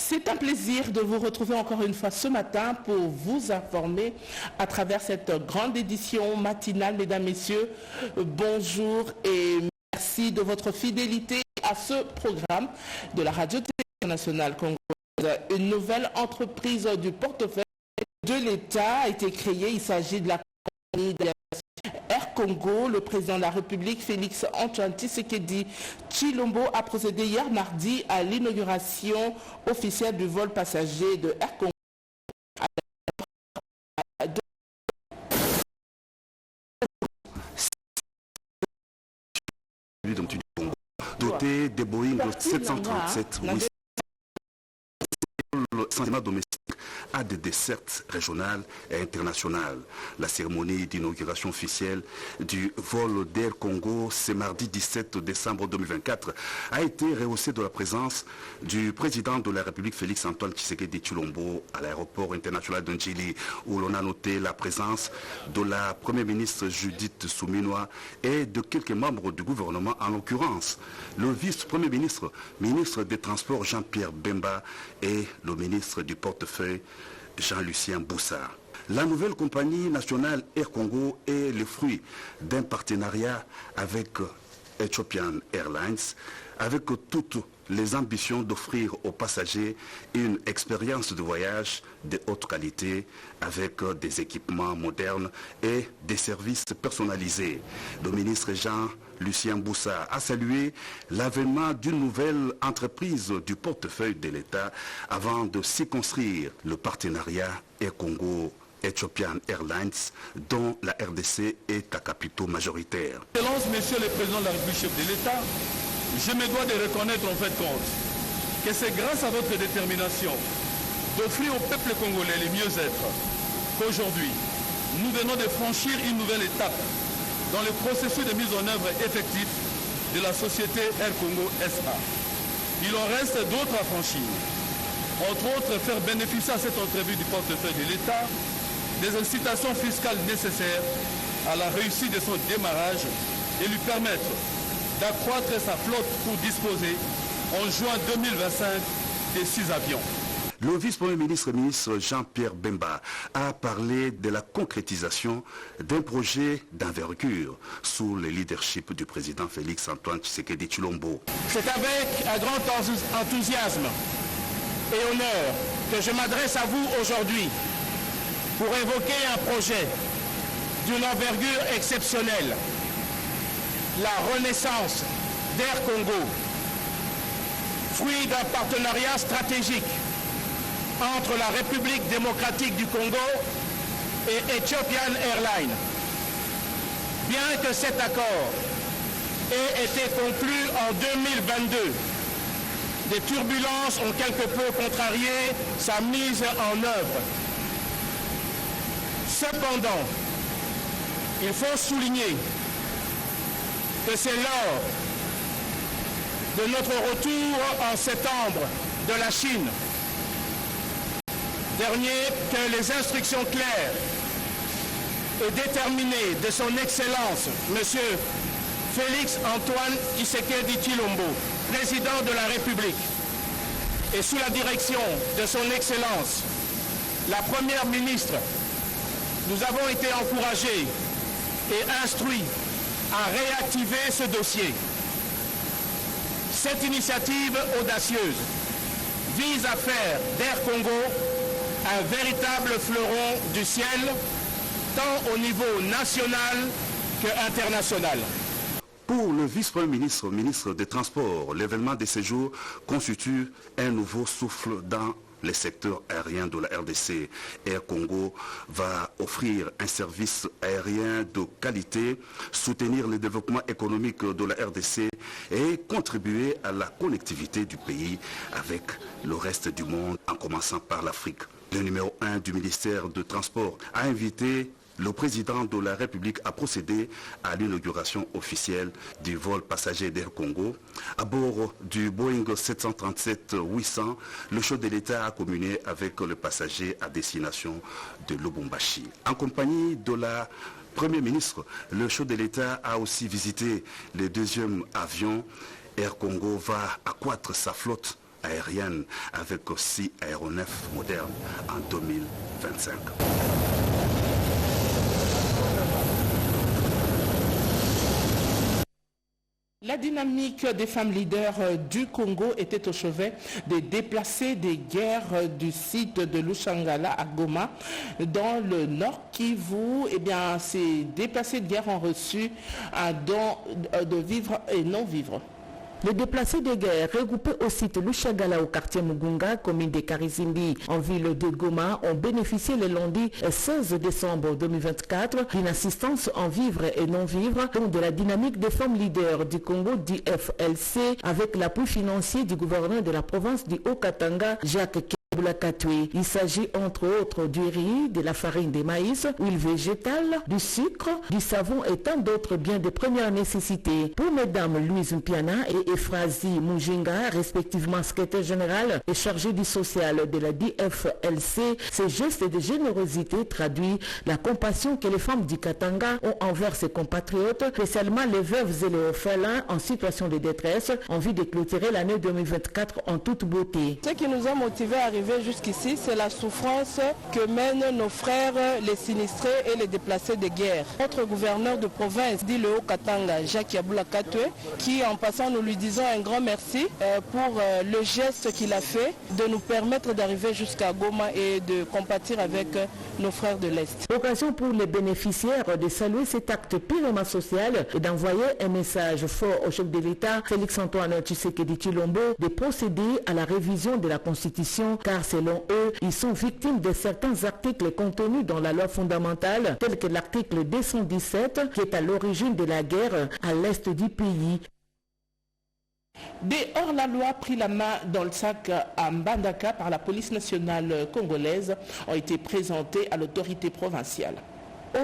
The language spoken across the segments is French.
C'est un plaisir de vous retrouver encore une fois ce matin pour vous informer à travers cette grande édition matinale. Mesdames, Messieurs, bonjour et merci de votre fidélité à ce programme de la Radio-Télévision nationale congolaise. Une nouvelle entreprise du portefeuille de l'État a été créée. Il s'agit de la compagnie Air Congo. Le président de la République, Félix Antoine Tshisekedi Tshilombo, a procédé hier mardi à l'inauguration officielle du vol passager de Air Congo. Doté des Boeing 737, le sentiment domestique à des dessertes régionales et internationales. La cérémonie d'inauguration officielle du vol d'Air Congo, ce mardi 17 décembre 2024, a été rehaussée de la présence du président de la République, Félix Antoine Tshisekedi Tshilombo, à l'aéroport international d'Ndjili, où l'on a noté la présence de la première ministre Judith Suminwa et de quelques membres du gouvernement, en l'occurrence le vice-premier ministre, ministre des Transports Jean-Pierre Bemba et le ministre du portefeuille Jean-Lucien Boussard. La nouvelle compagnie nationale Air Congo est le fruit d'un partenariat avec Ethiopian Airlines, avec toutes les ambitions d'offrir aux passagers une expérience de voyage de haute qualité avec des équipements modernes et des services personnalisés. Le ministre Jean-Lucien Boussard a salué l'avènement d'une nouvelle entreprise du portefeuille de l'État avant de circonscrire le partenariat Air Congo Ethiopian Airlines, dont la RDC est à capitaux majoritaire. Excellence, Monsieur le Président de la République, chef de l'État, je me dois de reconnaître en fait compte que c'est grâce à votre détermination d'offrir au peuple congolais le mieux-être qu'aujourd'hui, nous venons de franchir une nouvelle étape dans le processus de mise en œuvre effectif de la société Air Congo SA. Il en reste d'autres à franchir. Entre autres, faire bénéficier à cette entreprise du portefeuille de l'État des incitations fiscales nécessaires à la réussite de son démarrage et lui permettre d'accroître sa flotte pour disposer en juin 2025 de 6 avions. Le vice-premier ministre, ministre Jean-Pierre Bemba, a parlé de la concrétisation d'un projet d'envergure sous le leadership du président Félix Antoine Tshisekedi Tshilombo. C'est avec un grand enthousiasme et honneur que je m'adresse à vous aujourd'hui pour évoquer un projet d'une envergure exceptionnelle, la renaissance d'Air Congo, fruit d'un partenariat stratégique entre la République démocratique du Congo et Ethiopian Airlines. Bien que cet accord ait été conclu en 2022, des turbulences ont quelque peu contrarié sa mise en œuvre. Cependant, il faut souligner que c'est lors de notre retour en septembre de la Chine dernier que les instructions claires et déterminées de son Excellence, M. Félix Antoine Tshisekedi Tshilombo, président de la République, et sous la direction de son Excellence, la Première ministre, nous avons été encouragés et instruits à réactiver ce dossier. Cette initiative audacieuse vise à faire d'Air Congo un véritable fleuron du ciel, tant au niveau national qu'international. Pour le vice-premier ministre, ministre des Transports, l'événement de ce jour constitue un nouveau souffle dans les secteurs aériens de la RDC. Air Congo va offrir un service aérien de qualité, soutenir le développement économique de la RDC et contribuer à la connectivité du pays avec le reste du monde, en commençant par l'Afrique. Le numéro 1 du ministère des Transports a invité le président de la République a procédé à l'inauguration officielle du vol passager d'Air Congo. À bord du Boeing 737-800, le chef de l'État a communié avec le passager à destination de Lubumbashi. En compagnie de la Premier ministre, le chef de l'État a aussi visité le deuxième avion. Air Congo va accroître sa flotte aérienne avec 6 aéronefs modernes en 2025. La dynamique des femmes leaders du Congo était au chevet des déplacés des guerres du site de Lushangala à Goma dans le Nord Kivu. Eh bien, ces déplacés de guerre ont reçu un don de vivres et non-vivres. Les déplacés de guerre regroupés au site Lushangala au quartier Mugunga, commune de Karizimbi, en ville de Goma, ont bénéficié le lundi 16 décembre 2024 d'une assistance en vivres et non-vivres, donc de la dynamique des femmes leaders du Congo, DFLC, avec l'appui financier du gouverneur de la province du Haut-Katanga, Jacques Katwe. Il s'agit entre autres du riz, de la farine de maïs, huile végétale, du sucre, du savon et tant d'autres biens de première nécessité. Pour mesdames Louise Mpiana et Efrazi Mujinga, respectivement secrétaire général et chargé du social de la DFLC, ces gestes de générosité traduisent la compassion que les femmes du Katanga ont envers ses compatriotes, spécialement les veuves et les orphelins en situation de détresse, en vue de clôturer l'année 2024 en toute beauté. Ce qui nous a motivés à arriver jusqu'ici, c'est la souffrance que mènent nos frères, les sinistrés et les déplacés de guerre. Notre gouverneur de province, dit le Haut-Katanga, Jacques Katwe, qui en passant nous lui disons un grand merci pour le geste qu'il a fait de nous permettre d'arriver jusqu'à Goma et de compatir avec nos frères de l'Est. Occasion pour les bénéficiaires de saluer cet acte purement social et d'envoyer un message fort au chef de l'État, Félix-Antoine Tshisekedi Tshilombo, de procéder à la révision de la Constitution, car selon eux, ils sont victimes de certains articles contenus dans la loi fondamentale, tels que l'article 217, qui est à l'origine de la guerre à l'est du pays. Des hors-la-loi pris la main dans le sac à Mbandaka par la police nationale congolaise ont été présentés à l'autorité provinciale.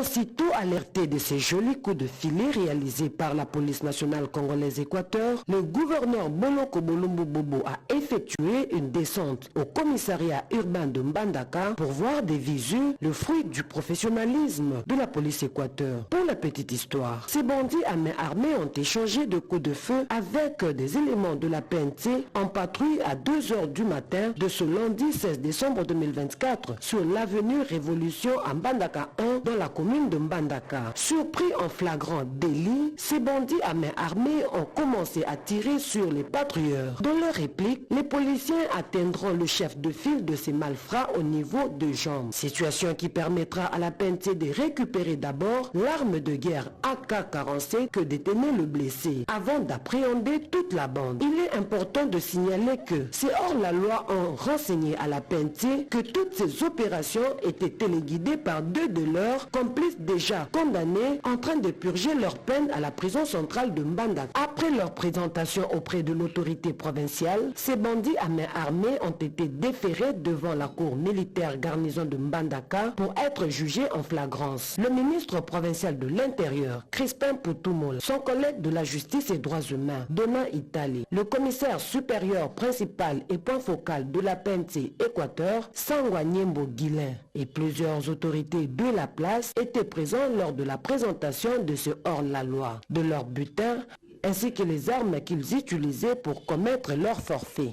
Aussitôt alerté de ces jolis coups de filet réalisés par la police nationale congolaise Équateur, le gouverneur Boloko Bolumbu Bobo a effectué une descente au commissariat urbain de Mbandaka pour voir des visu le fruit du professionnalisme de la police Équateur. Pour la petite histoire, ces bandits à main armée ont échangé de coups de feu avec des éléments de la PNC en patrouille à 2h du matin de ce lundi 16 décembre 2024 sur l'avenue Révolution à Mbandaka 1 dans la commune de Mbandaka. Surpris en flagrant délit, ces bandits à main armée ont commencé à tirer sur les patrouilleurs. Dans leur réplique, les policiers atteindront le chef de file de ces malfrats au niveau de jambes. Situation qui permettra à la PNC de récupérer d'abord l'arme de guerre AK-47 que détenait le blessé, avant d'appréhender toute la bande. Il est important de signaler que ces hors-la-loi ont renseigné à la PNC que toutes ces opérations étaient téléguidées par deux de leurs complices déjà condamnés en train de purger leur peine à la prison centrale de Mbandaka. Après leur présentation auprès de l'autorité provinciale, ces bandits à main armée ont été déférés devant la cour militaire garnison de Mbandaka pour être jugés en flagrance. Le ministre provincial de l'Intérieur, Crispin Poutoumol, son collègue de la justice et droits humains, Dona Itali, le commissaire supérieur principal et point focal de la PNC Équateur, Sangwa Nyembo Guilin, et plusieurs autorités de la place étaient présents lors de la présentation de ce hors-la-loi, de leur butin, ainsi que les armes qu'ils utilisaient pour commettre leur forfait.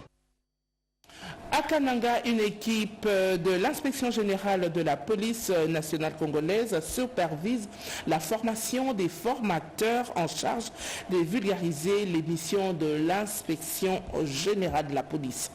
À Kananga, une équipe de l'inspection générale de la police nationale congolaise supervise la formation des formateurs en charge de vulgariser les missions de l'inspection générale de la police.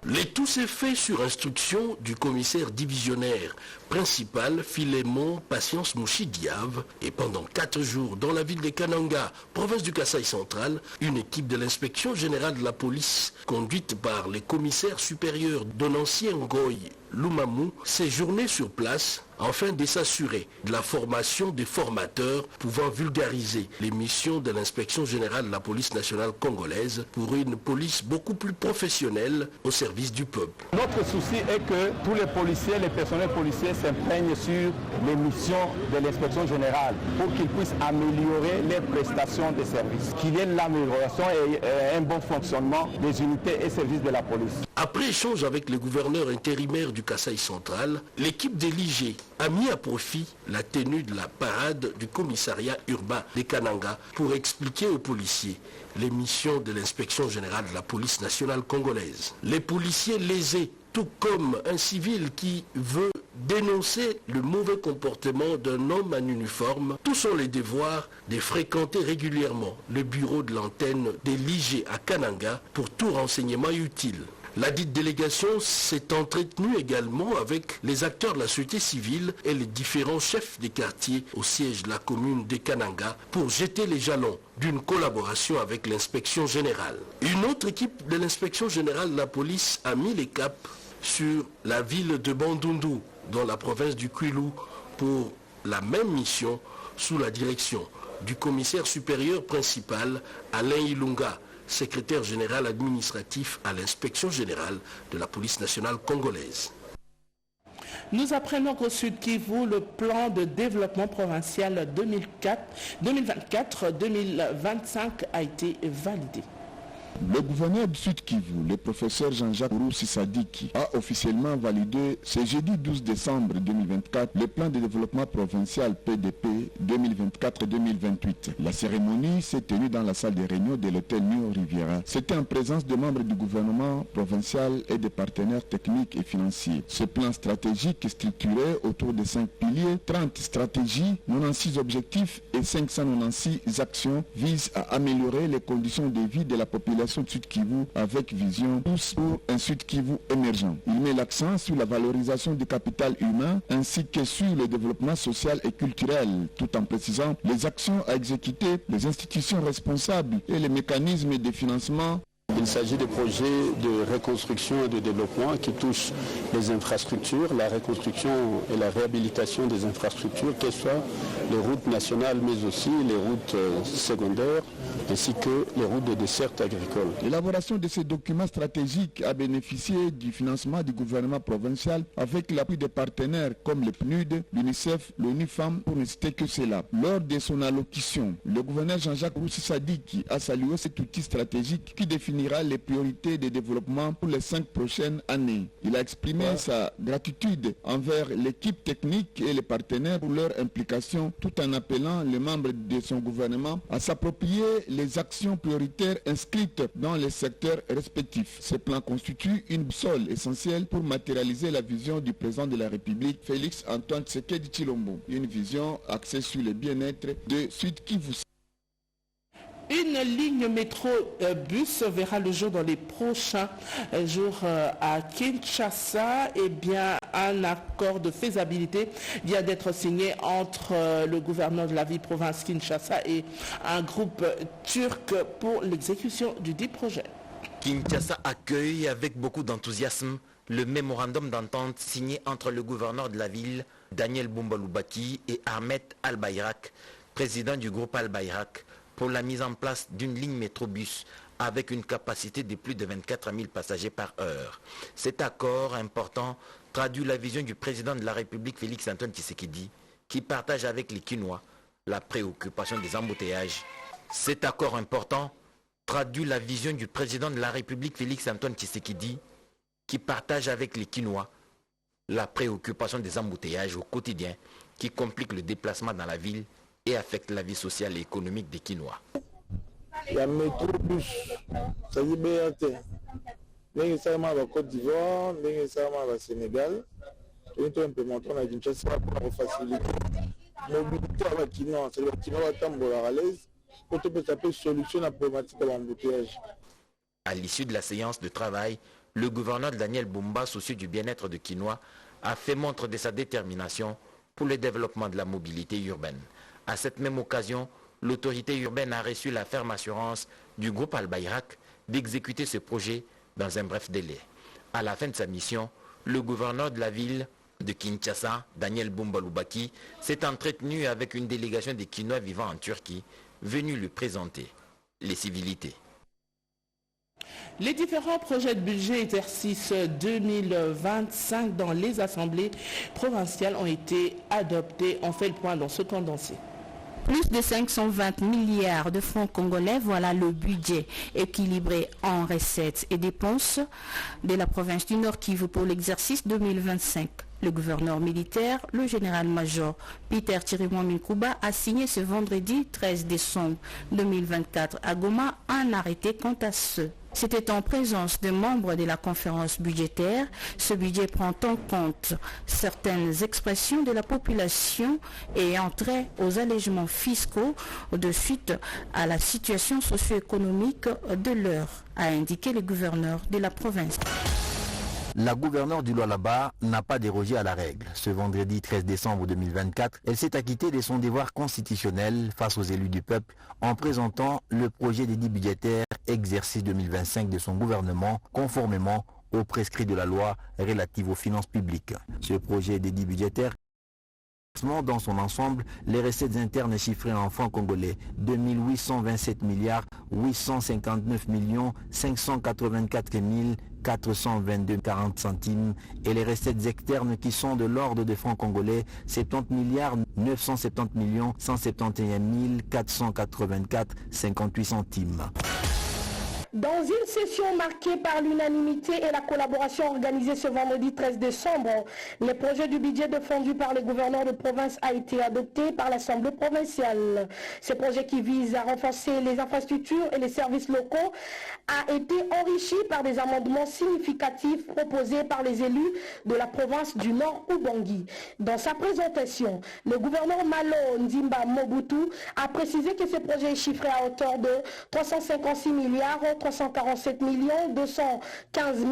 Le tout s'est fait sur instruction du commissaire divisionnaire principal Philémon Patience Mouchidiave et pendant 4 jours dans la ville de Kananga, province du Kasaï central, une équipe de l'inspection générale de la police conduite par les commissaires supérieurs Donancien Ngoy Lumamou séjournait sur place afin de s'assurer de la formation des formateurs pouvant vulgariser les missions de l'inspection générale de la police nationale congolaise pour une police beaucoup plus professionnelle au service du peuple. Notre souci est que tous les policiers, les personnels policiers s'imprègnent sur les missions de l'inspection générale pour qu'ils puissent améliorer les prestations de services, qu'il y ait l'amélioration et un bon fonctionnement des unités et services de la police. Après échange avec le gouverneur intérimaire du du Kasaï central, l'équipe de l'IG a mis à profit la tenue de la parade du commissariat urbain de Kananga pour expliquer aux policiers les missions de l'inspection générale de la police nationale congolaise. Les policiers lésés, tout comme un civil qui veut dénoncer le mauvais comportement d'un homme en uniforme, tous ont les devoirs de fréquenter régulièrement le bureau de l'antenne de l'IG à Kananga pour tout renseignement utile. La dite délégation s'est entretenue également avec les acteurs de la société civile et les différents chefs des quartiers au siège de la commune de Kananga pour jeter les jalons d'une collaboration avec l'inspection générale. Une autre équipe de l'inspection générale de la police a mis les caps sur la ville de Bandundu, dans la province du Kwilu, pour la même mission sous la direction du commissaire supérieur principal Alain Ilunga, secrétaire général administratif à l'inspection générale de la police nationale congolaise. Nous apprenons qu'au Sud Kivu, le plan de développement provincial 2024-2025 a été validé. Le gouverneur du Sud Kivu, le professeur Jean-Jacques Roussi Sadiki, a officiellement validé ce jeudi 12 décembre 2024 le plan de développement provincial PDP 2024-2028. La cérémonie s'est tenue dans la salle de réunion de l'hôtel New Riviera. C'était en présence de membres du gouvernement provincial et des partenaires techniques et financiers. Ce plan stratégique est structuré autour de 5 piliers, 30 stratégies, 96 objectifs et 596 actions visent à améliorer les conditions de vie de la population de Sud Kivu avec vision tous pour un Sud Kivu émergent. Il met l'accent sur la valorisation du capital humain ainsi que sur le développement social et culturel, tout en précisant les actions à exécuter, les institutions responsables et les mécanismes de financement. Il s'agit de projets de reconstruction et de développement qui touchent les infrastructures, la reconstruction et la réhabilitation des infrastructures, qu'elles soient les routes nationales mais aussi les routes secondaires ainsi que les routes de dessert agricoles. L'élaboration de ces documents stratégiques a bénéficié du financement du gouvernement provincial avec l'appui des partenaires comme le PNUD, l'UNICEF, l'ONU Femmes pour ne citer que cela. Lors de son allocution, le gouverneur Jean-Jacques Roussi Sadiki a salué cet outil stratégique qui définira les priorités de développement pour les 5 prochaines années. Il a exprimé sa gratitude envers l'équipe technique et les partenaires pour leur implication tout en appelant les membres de son gouvernement à s'approprier les actions prioritaires inscrites dans les secteurs respectifs. Ce plan constitue une boussole essentielle pour matérialiser la vision du président de la République, Félix Antoine Tshisekedi Tshilombo. Une vision axée sur le bien-être de Sud Kivu. Une ligne métro-bus verra le jour dans les prochains jours à Kinshasa. Eh bien, un accord de faisabilité vient d'être signé entre le gouverneur de la ville-province Kinshasa et un groupe turc pour l'exécution du dit projet. Kinshasa accueille avec beaucoup d'enthousiasme le mémorandum d'entente signé entre le gouverneur de la ville, Daniel Bumba-Lubaki, et Ahmed Al-Bayrak, président du groupe Al-Bayrak, pour la mise en place d'une ligne métrobus avec une capacité de plus de 24 000 passagers par heure. Cet accord important traduit la vision du président de la République, Félix Antoine Tshisekedi, qui partage avec les Kinois la préoccupation des embouteillages. Cet accord important traduit la vision du président de la République, Félix Antoine Tshisekedi, qui partage avec les Kinois la préoccupation des embouteillages au quotidien qui compliquent le déplacement dans la ville et affecte la vie sociale et économique des Kinois. Il y a métrobus, ça dit BRT. Nous sommes à Côte d'Ivoire, nous sommes au Sénégal. Nous sommes implémentés à Kinshasa pour faciliter la mobilité avec les Kinois. C'est le Kinois qui est à l'aise pour que ça puisse solutionner la problématique de l'embouteillage. À l'issue de la séance de travail, le gouverneur Daniel Bumba, soucieux du bien-être de Kinois, a fait montre de sa détermination pour le développement de la mobilité urbaine. À cette même occasion, l'autorité urbaine a reçu la ferme assurance du groupe Al-Bayrak d'exécuter ce projet dans un bref délai. À la fin de sa mission, le gouverneur de la ville de Kinshasa, Daniel Bumba-Lubaki, s'est entretenu avec une délégation des Kinois vivant en Turquie, venue lui présenter les civilités. Les différents projets de budget exercice 2025 dans les assemblées provinciales ont été adoptés. On fait le point dans ce condensé. Plus de 520 milliards de francs congolais, voilà le budget équilibré en recettes et dépenses de la province du Nord Kivu pour l'exercice 2025. Le gouverneur militaire, le général-major Peter Chirimwami-Kuba, a signé ce vendredi 13 décembre 2024 à Goma un arrêté quant à ce. C'était en présence de membres de la conférence budgétaire. Ce budget prend en compte certaines expressions de la population et trait aux allègements fiscaux de suite à la situation socio-économique de l'heure, a indiqué le gouverneur de la province. La gouverneure du Lualaba n'a pas dérogé à la règle. Ce vendredi 13 décembre 2024, elle s'est acquittée de son devoir constitutionnel face aux élus du peuple en présentant le projet d'édit budgétaire exercice 2025 de son gouvernement conformément aux prescrits de la loi relative aux finances publiques. Ce projet d'édit budgétaire dans son ensemble, les recettes internes chiffrées en francs congolais 2827 milliards 859 millions 584 422,40 centimes et les recettes externes qui sont de l'ordre de francs congolais 70 milliards 970 millions 171 484,58 centimes. Dans une session marquée par l'unanimité et la collaboration organisée ce vendredi 13 décembre, le projet du budget défendu par les gouverneurs de province a été adopté par l'Assemblée provinciale. Ce projet qui vise à renforcer les infrastructures et les services locaux a été enrichi par des amendements significatifs proposés par les élus de la province du Nord Ubangi. Dans sa présentation, le gouverneur Malo Ndimba Mobutu a précisé que ce projet est chiffré à hauteur de 356 milliards 347 215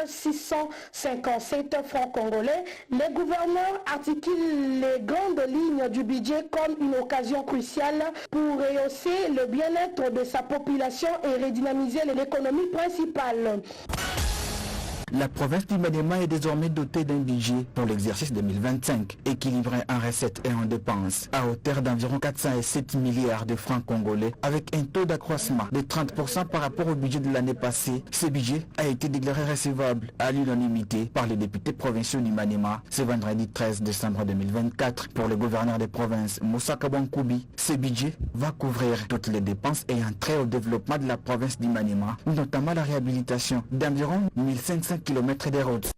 657 francs congolais. Le gouverneur articule les grandes lignes du budget comme une occasion cruciale pour rehausser le bien-être de sa population et redynamiser l'économie principale. La province du Maniema est désormais dotée d'un budget pour l'exercice 2025, équilibré en recettes et en dépenses, à hauteur d'environ 407 milliards de francs congolais, avec un taux d'accroissement de 30% par rapport au budget de l'année passée. Ce budget a été déclaré recevable à l'unanimité par les députés provinciaux du Maniema ce vendredi 13 décembre 2024. Pour le gouverneur des provinces, Moussa Kabankoubi, ce budget va couvrir toutes les dépenses ayant trait au développement de la province du Maniema, notamment la réhabilitation d'environ 1500 km des routes.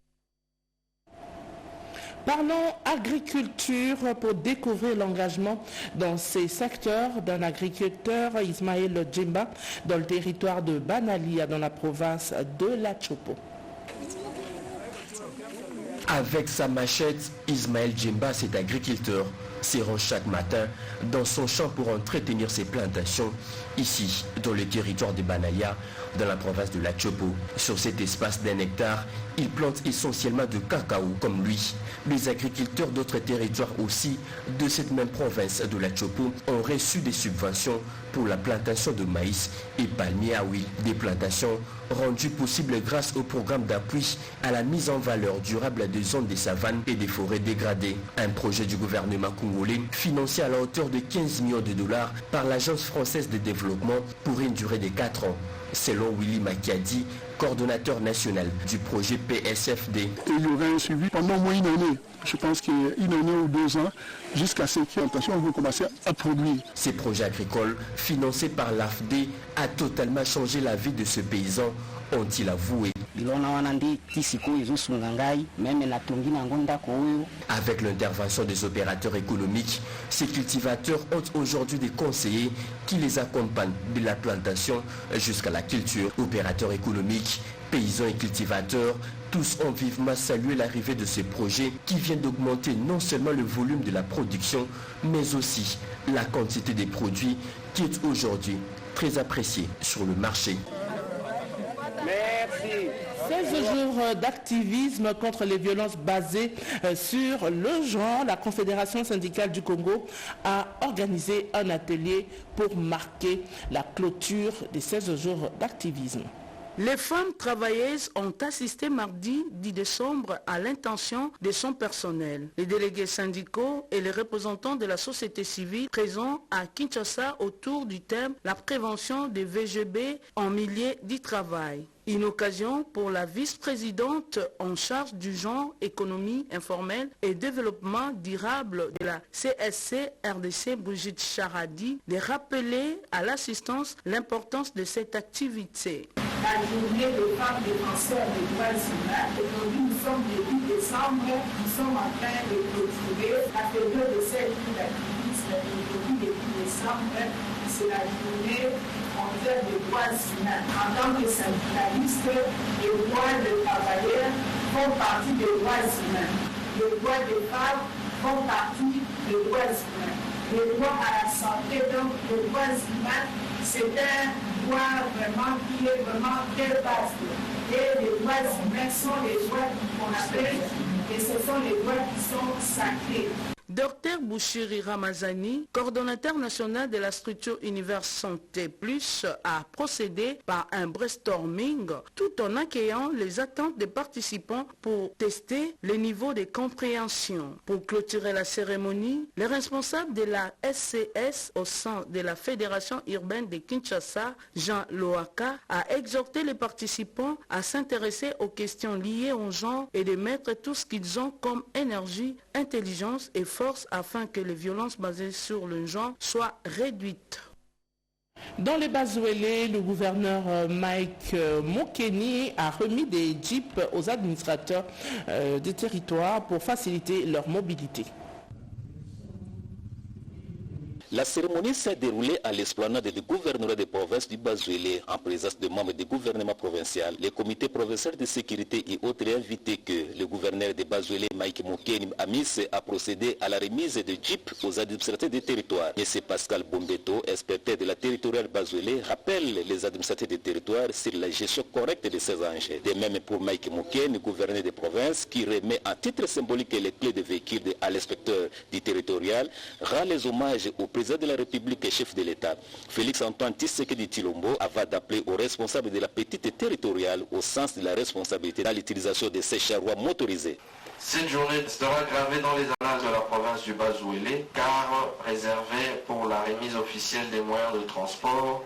Parlons agriculture pour découvrir l'engagement dans ces secteurs d'un agriculteur, Ismaël Djemba, dans le territoire de Banalia, dans la province de La Chopo. Avec sa machette, Ismaël Djemba, cet agriculteur, se rend chaque matin dans son champ pour entretenir ses plantations, ici, dans le territoire de Banalia, dans la province de La Chopo. Sur cet espace d'1 hectare, il plante essentiellement de cacao comme lui. Les agriculteurs d'autres territoires aussi de cette même province de La Chopo ont reçu des subventions pour la plantation de maïs et palmiers à huile. Des plantations rendues possibles grâce au programme d'appui à la mise en valeur durable des zones des savanes et des forêts dégradées. Un projet du gouvernement congolais financé à la hauteur de 15 millions de dollars par l'Agence française de développement pour une durée de 4 ans. Selon Willy Makiadi, coordonnateur national du projet PSFD. Il y aurait un suivi pendant au moins une année. Je pense qu'une année ou 2 ans, jusqu'à ce que l'intention va commencer à produire. Ces projets agricoles, financés par l'AFD, a totalement changé la vie de ce paysan, ont-ils avoué. Avec l'intervention des opérateurs économiques, ces cultivateurs ont aujourd'hui des conseillers qui les accompagnent de la plantation jusqu'à la culture. Opérateurs économiques, paysans et cultivateurs, tous ont vivement salué l'arrivée de ce projet qui vient d'augmenter non seulement le volume de la production, mais aussi la quantité des produits qui est aujourd'hui très appréciée sur le marché. Merci. 16 jours d'activisme contre les violences basées sur le genre. La Confédération syndicale du Congo a organisé un atelier pour marquer la clôture des 16 jours d'activisme. Les femmes travailleuses ont assisté mardi 10 décembre à l'intention de son personnel. Les délégués syndicaux et les représentants de la société civile présents à Kinshasa autour du thème « La prévention des VGB en milieu du travail ». Une occasion pour la vice-présidente en charge du genre, économie informelle et développement durable de la CSC RDC, Brigitte Charadi, de rappeler à l'assistance l'importance de cette activité. La journée des femmes défenseurs des droits humains. Aujourd'hui, nous sommes le 8 décembre, nous sommes en train de clôturer la période de cette d'activisme. Aujourd'hui, le 8 décembre, c'est la journée mondiale des droits humains. En tant que syndicaliste, les droits des travailleurs font partie des droits humains. Les droits des femmes font partie des droits humains. Le droit à la santé, donc les droits humains, c'est un droit vraiment qui est vraiment très vaste. Et les droits humains sont les droits qu'on appelle, et ce sont les droits qui sont sacrés. Dr Bouchiri Ramazani, coordonnateur national de la structure Univers Santé Plus, a procédé par un brainstorming tout en accueillant les attentes des participants pour tester les niveaux de compréhension. Pour clôturer la cérémonie, le responsable de la SCS au sein de la Fédération urbaine de Kinshasa, Jean Loaka, a exhorté les participants à s'intéresser aux questions liées au genre et de mettre tout ce qu'ils ont comme énergie, intelligence et force afin que les violences basées sur le genre soient réduites. Dans les Bazouélé, le gouverneur Mike Mokeni a remis des jeeps aux administrateurs des territoires pour faciliter leur mobilité. La cérémonie s'est déroulée à l'esplanade du gouvernorat de province du Bazouélé en présence de membres du gouvernement provincial, les comités provinciaux de sécurité et autres invités que le gouverneur de Bazouélé, Mike Mokeni, a mis à procéder à la remise de jeeps aux administrateurs des territoires. Et c'est Pascal Bombeto, inspecteur de la territoriale Bazouélé, rappelle les administrateurs des territoires sur la gestion correcte de ces enjeux. De même pour Mike Mokeni, gouverneur de province, qui remet en titre symbolique les clés de véhicules à l'inspecteur du territorial, rend les hommages au président de la République et chef de l'État. Félix Antoine Tshisekedi Tshilombo avant d'appeler aux responsables de la petite territoriale au sens de la responsabilité dans l'utilisation de ces charrois motorisés. Cette journée sera gravée dans les annales de la province du Bazouélé car réservée pour la remise officielle des moyens de transport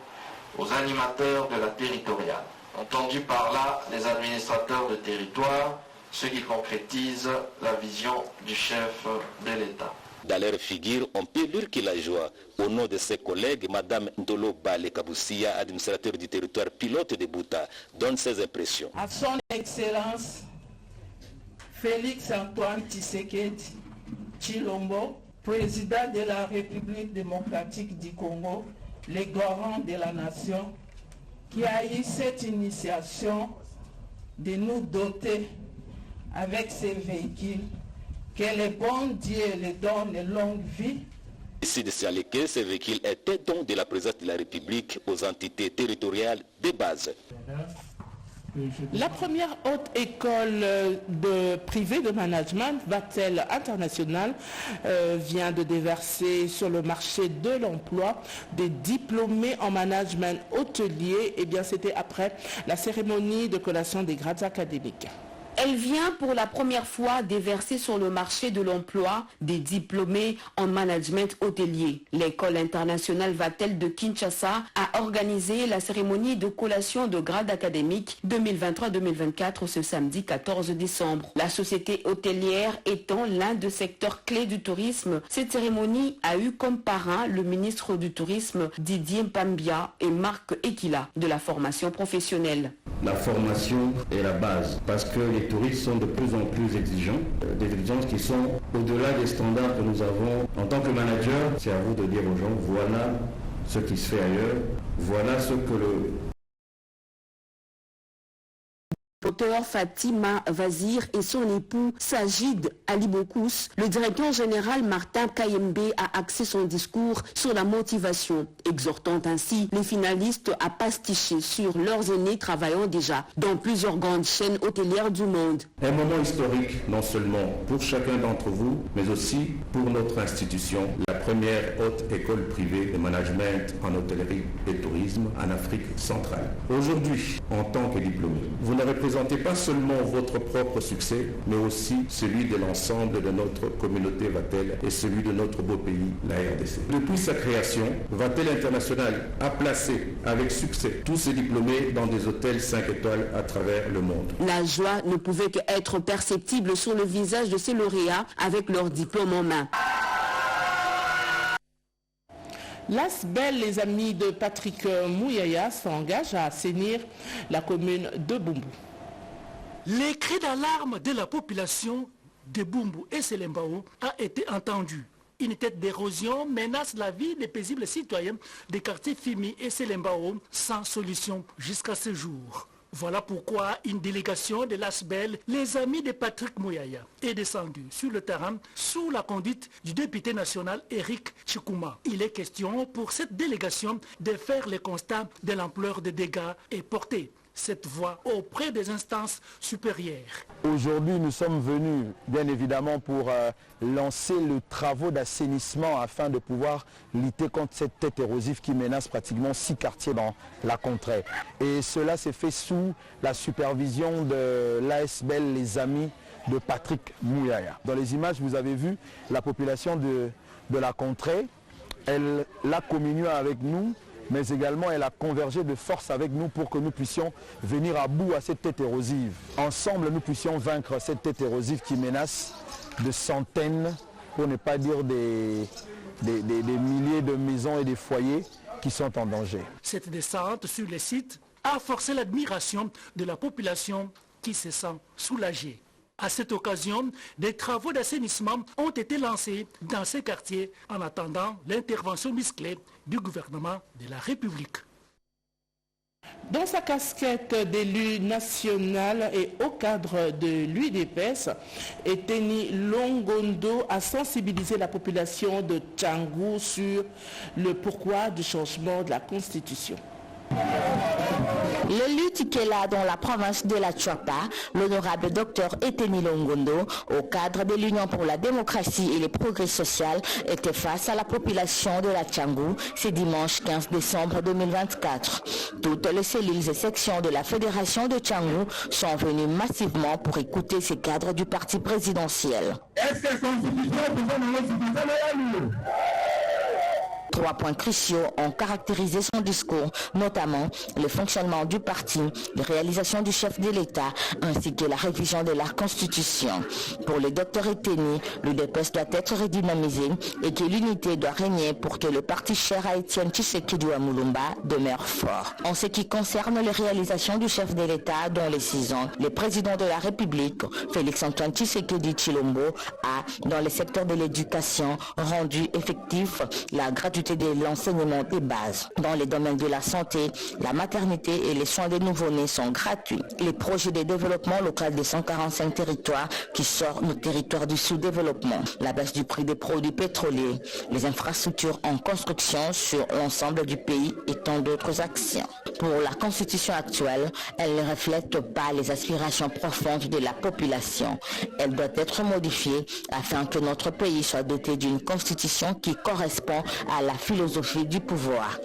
aux animateurs de la territoriale. Entendu par là les administrateurs de territoire, ce qui concrétise la vision du chef de l'État. Dans leur figure, on peut lire que la joie, au nom de ses collègues, Mme Ndolo Bale Kaboussia, administrateur du territoire pilote de Bouta, donne ses impressions. À son Excellence, Félix Antoine Tshisekedi Tshilombo, président de la République démocratique du Congo, le garant de la nation, qui a eu cette initiation de nous doter avec ces véhicules. Que le bon Dieu les donne une longue vie. Ici de signaler ces véhicules étaient donc de la présence de la République aux entités territoriales de base. La première haute école privée de management, Vatel International, vient de déverser sur le marché de l'emploi des diplômés en management hôtelier. Et bien c'était après la cérémonie de collation des grades académiques. Elle vient pour la première fois déverser sur le marché de l'emploi des diplômés en management hôtelier. L'école internationale Vatel de Kinshasa a organisé la cérémonie de collation de grades académiques 2023-2024 ce samedi 14 décembre. La société hôtelière étant l'un des secteurs clés du tourisme, cette cérémonie a eu comme parrain le ministre du Tourisme Didier Mpambia et Marc Ekila de la formation professionnelle. La formation est la base parce que les touristes sont de plus en plus exigeants, des exigences qui sont au-delà des standards que nous avons. En tant que manager, c'est à vous de dire aux gens, voilà ce qui se fait ailleurs, voilà ce que le... L'auteur Fatima Vazir et son époux Sajid Alibokous, le directeur général Martin Kayembe a axé son discours sur la motivation, exhortant ainsi les finalistes à pasticher sur leurs aînés travaillant déjà dans plusieurs grandes chaînes hôtelières du monde. Un moment historique, non seulement pour chacun d'entre vous, mais aussi pour notre institution, la première haute école privée de management en hôtellerie et tourisme en Afrique centrale. Aujourd'hui, en tant que diplômé, vous ne représentez comptez pas seulement votre propre succès, mais aussi celui de l'ensemble de notre communauté Vatel et celui de notre beau pays, la RDC. Depuis sa création, Vatel International a placé avec succès tous ses diplômés dans des hôtels 5 étoiles à travers le monde. La joie ne pouvait qu'être perceptible sur le visage de ces lauréats avec leur diplôme en main. L'ASBEL, les amis de Patrick Mouyaya, s'engagent à assainir la commune de Bumbu. Les cris d'alarme de la population de Bumbu et Selembao a été entendu. Une tête d'érosion menace la vie des paisibles citoyens des quartiers Fimi et Selembao sans solution jusqu'à ce jour. Voilà pourquoi une délégation de l'ASBEL, les amis de Patrick Mouyaya, est descendue sur le terrain sous la conduite du député national Eric Chikouma. Il est question pour cette délégation de faire le constat de l'ampleur des dégâts et porter cette voix auprès des instances supérieures. Aujourd'hui, nous sommes venus, bien évidemment, pour lancer le travaux d'assainissement afin de pouvoir lutter contre cette tête érosive qui menace pratiquement 6 quartiers dans la contrée. Et cela s'est fait sous la supervision de l'ASBEL, les amis de Patrick Mouyaya. Dans les images, vous avez vu la population de la contrée, elle a communié avec nous, mais également elle a convergé de force avec nous pour que nous puissions venir à bout à cette tête érosive. Ensemble, nous puissions vaincre cette tête érosive qui menace de centaines, pour ne pas dire des milliers de maisons et des foyers qui sont en danger. Cette descente sur les sites a forcé l'admiration de la population qui se sent soulagée. À cette occasion, des travaux d'assainissement ont été lancés dans ces quartiers en attendant l'intervention musclée du gouvernement de la République. Dans sa casquette d'élu national et au cadre de l'UDPS, Eteni Longondo a sensibilisé la population de Tchangou sur le pourquoi du changement de la Constitution. Le lutte qui est là dans la province de la Tchouapa, l'honorable docteur Eteni Longondo, au cadre de l'Union pour la démocratie et le progrès social, était face à la population de la Tchangou ce dimanche 15 décembre 2024. Toutes les cellules et sections de la Fédération de Tchangou sont venues massivement pour écouter ces cadres du parti présidentiel. Est-ce que Trois points cruciaux ont caractérisé son discours, notamment le fonctionnement du parti, les réalisations du chef de l'État, ainsi que la révision de la Constitution. Pour le docteur Eteni, l'UDPS doit être redynamisé et que l'unité doit régner pour que le parti cher à Étienne Tshisekedi Mulumba demeure fort. En ce qui concerne les réalisations du chef de l'État dans les 6 ans, le président de la République, Félix-Antoine Tshisekedi Tshilombo, a, dans le secteur de l'éducation, rendu effectif la gratuité de l'enseignement des bases. Dans les domaines de la santé, la maternité et les soins des nouveau-nés sont gratuits. Les projets de développement local des 145 territoires qui sortent nos territoires du sous-développement, la baisse du prix des produits pétroliers, les infrastructures en construction sur l'ensemble du pays et tant d'autres actions. Pour la constitution actuelle, elle ne reflète pas les aspirations profondes de la population. Elle doit être modifiée afin que notre pays soit doté d'une constitution qui correspond à la philosophie du pouvoir.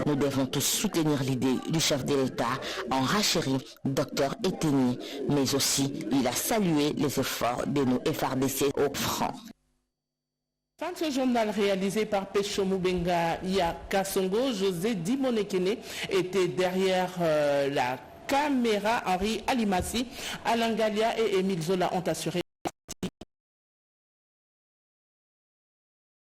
Nous devons tous soutenir l'idée du chef de l'État en rachérie, Dr Eteni, mais aussi il a salué les efforts de nos FRDC au front. Fin de ce journal réalisé par Pécho Moubenga Yakasongo, José Dimonekene était derrière la caméra. Henri Alimassi, Alain Galia et Émile Zola ont assuré